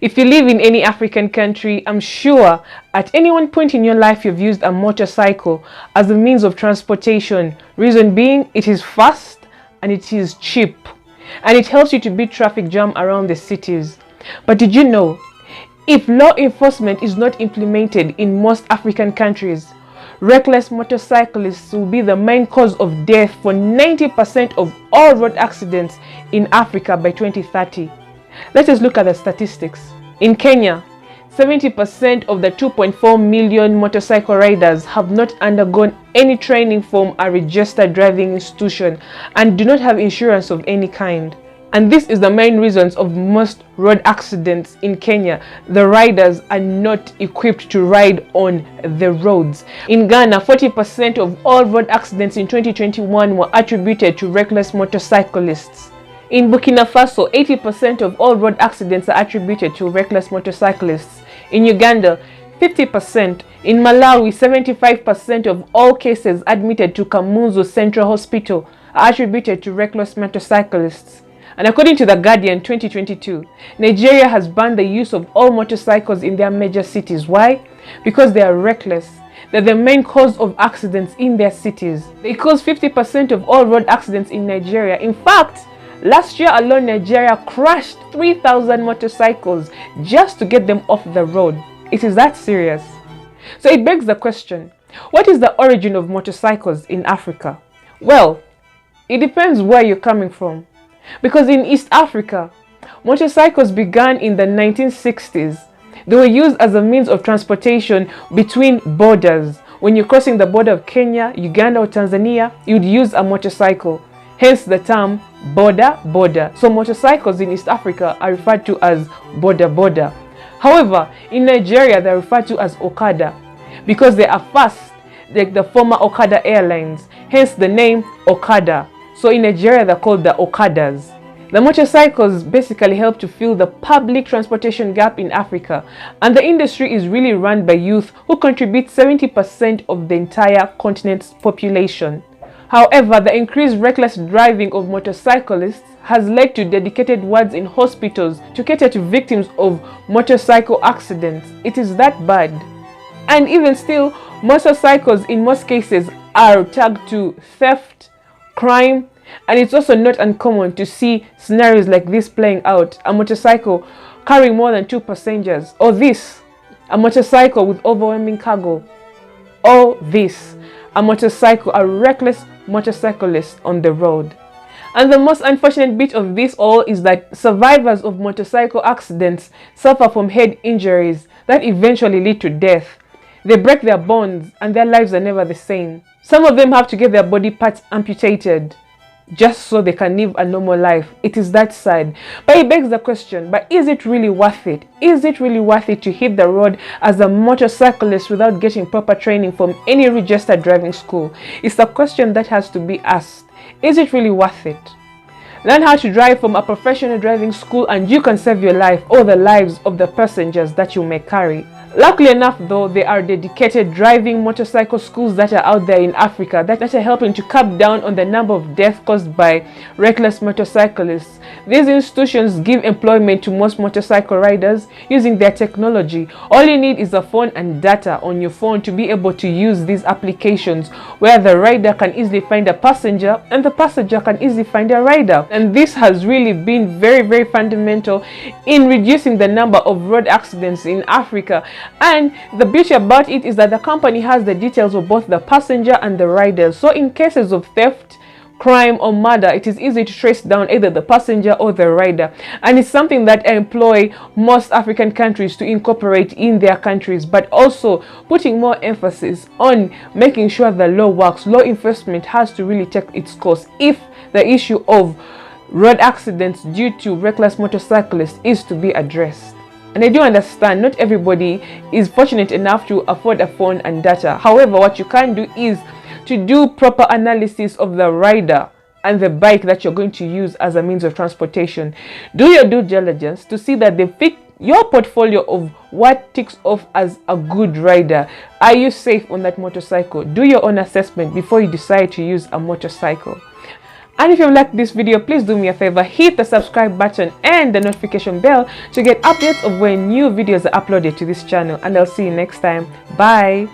If you live in any African country, I'm sure at any one point in your life you've used a motorcycle as a means of transportation. Reason being, it is fast and it is cheap, and it helps you to beat traffic jam around the cities. But did you know, if law enforcement is not implemented in most African countries, reckless motorcyclists will be the main cause of death for 90% of all road accidents in Africa by 2030. Let us look at the statistics. In Kenya, 70% of the 2.4 million motorcycle riders have not undergone any training from a registered driving institution and do not have insurance of any kind. And this is the main reasons of most road accidents in Kenya. The riders are not equipped to ride on the roads. In Ghana, 40% of all road accidents in 2021 were attributed to reckless motorcyclists. In Burkina Faso, 80% of all road accidents are attributed to reckless motorcyclists. In Uganda, 50%. In Malawi, 75% of all cases admitted to Kamuzu Central Hospital are attributed to reckless motorcyclists. And according to The Guardian 2022, Nigeria has banned the use of all motorcycles in their major cities. Why? Because they are reckless. They're the main cause of accidents in their cities. They cause 50% of all road accidents in Nigeria. In fact, last year alone, Nigeria crashed 3,000 motorcycles just to get them off the road. It is that serious. So it begs the question, what is the origin of motorcycles in Africa? Well, it depends where you're coming from. Because in East Africa, motorcycles began in the 1960s. They were used as a means of transportation between borders. When you're crossing the border of Kenya, Uganda or Tanzania, you'd use a motorcycle. Hence the term border. So motorcycles in East Africa are referred to as border. However, in Nigeria, they're referred to as Okada because they are fast, like the former Okada Airlines. Hence the name Okada. So in Nigeria, they're called the Okadas. The motorcycles basically help to fill the public transportation gap in Africa, and the industry is really run by youth who contribute 70% of the entire continent's population. However, the increased reckless driving of motorcyclists has led to dedicated wards in hospitals to cater to victims of motorcycle accidents. It is that bad. And even still, motorcycles in most cases are tagged to theft, crime, and it's also not uncommon to see scenarios like this playing out. A motorcycle carrying more than 2 passengers, or this, a motorcycle with overwhelming cargo, or this, a motorcycle, a reckless motorcyclist on the road. And the most unfortunate bit of this all is that survivors of motorcycle accidents suffer from head injuries that eventually lead to death. They break their bones and their lives are never the same. Some of them have to get their body parts amputated just so they can live a normal life. It is that sad. But it begs the question, but is it really worth it? Is it really worth it to hit the road as a motorcyclist without getting proper training from any registered driving school? It's a question that has to be asked. Is it really worth it? Learn how to drive from a professional driving school and you can save your life or the lives of the passengers that you may carry. Luckily enough though, there are dedicated driving motorcycle schools that are out there in Africa that are helping to cut down on the number of deaths caused by reckless motorcyclists. These institutions give employment to most motorcycle riders using their technology. All you need is a phone and data on your phone to be able to use these applications where the rider can easily find a passenger and the passenger can easily find a rider. And this has really been very fundamental in reducing the number of road accidents in Africa. And the beauty about it is that the company has the details of both the passenger and the riders. So in cases of theft, crime or murder, it is easy to trace down either the passenger or the rider. And it's something that employ most African countries to incorporate in their countries, but also putting more emphasis on making sure the law works. Law enforcement has to really take its course if the issue of road accidents due to reckless motorcyclists is to be addressed. And I do understand not everybody is fortunate enough to afford a phone and data. However, what you can do is to do proper analysis of the rider and the bike that you're going to use as a means of transportation. Do your due diligence to see that they fit your portfolio of what ticks off as a good rider. Are you safe on that motorcycle? Do your own assessment before you decide to use a motorcycle. And if you liked this video, please do me a favor, hit the subscribe button and the notification bell to get updates of when new videos are uploaded to this channel. And I'll see you next time. Bye.